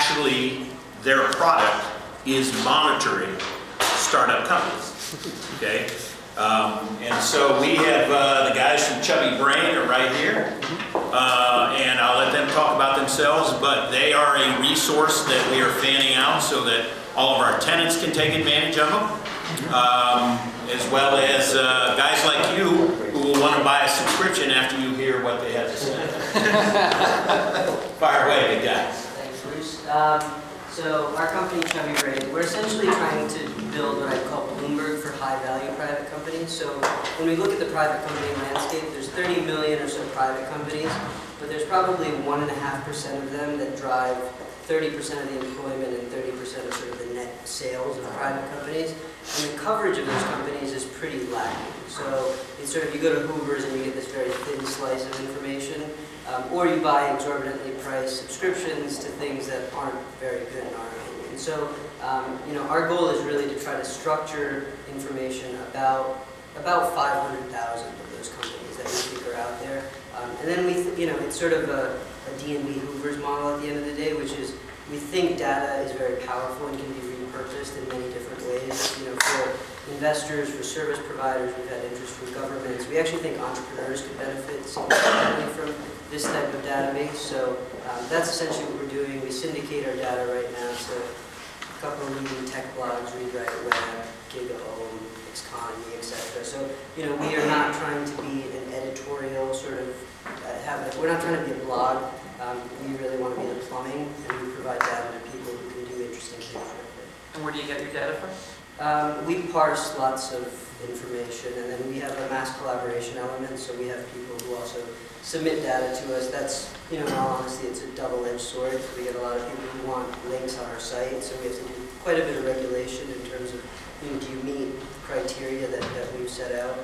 actually, their product is monitoring startup companies, okay? And so we have the guys from ChubbyBrain are right here, and I'll let them talk about themselves, but they are a resource that we are fanning out so that all of our tenants can take advantage of them, as well as guys like you who will want to buy a subscription after you hear what they have to say. Fire away, big guy. Thanks, Bruce. So our company, ChubbyBrain, we're essentially trying to build what I call Bloomberg for high-value private companies. So when we look at the private company landscape, there's 30 million or so private companies, but there's probably 1.5% of them that drive 30% of the employment and 30% of sort of the net sales of private companies. And the coverage of those companies is pretty lacking. So it's sort of, you go to Hoover's and you get this very thin slice of information, or you buy exorbitantly priced subscriptions to things that aren't very good in our opinion. So, you know, our goal is really to try to structure information about 500,000 of those companies that we think are out there. And then you know, it's sort of a D&B Hoover's model at the end of the day, which is we think data is very powerful and can be repurposed in many different ways. You know, for investors, for service providers, we've had interest from governments. We actually think entrepreneurs could benefit significantly from this type of database. So that's essentially what we're doing. We syndicate our data right now to a couple of leading tech blogs, Read Write Web, GigaOM, Xconomy, etc. So, you know, we are not trying to be an editorial sort of, we're not trying to be a blog. We really want to be the plumbing, and we provide data to people who can do interesting things with it. And where do you get your data from? We parse lots of information, and then we have a mass collaboration element, so we have people who also submit data to us. That's, you know, in all honesty, it's a double-edged sword. We get a lot of people who want links on our site, so we have to do quite a bit of regulation in terms of, you know, do you meet criteria that we've set out.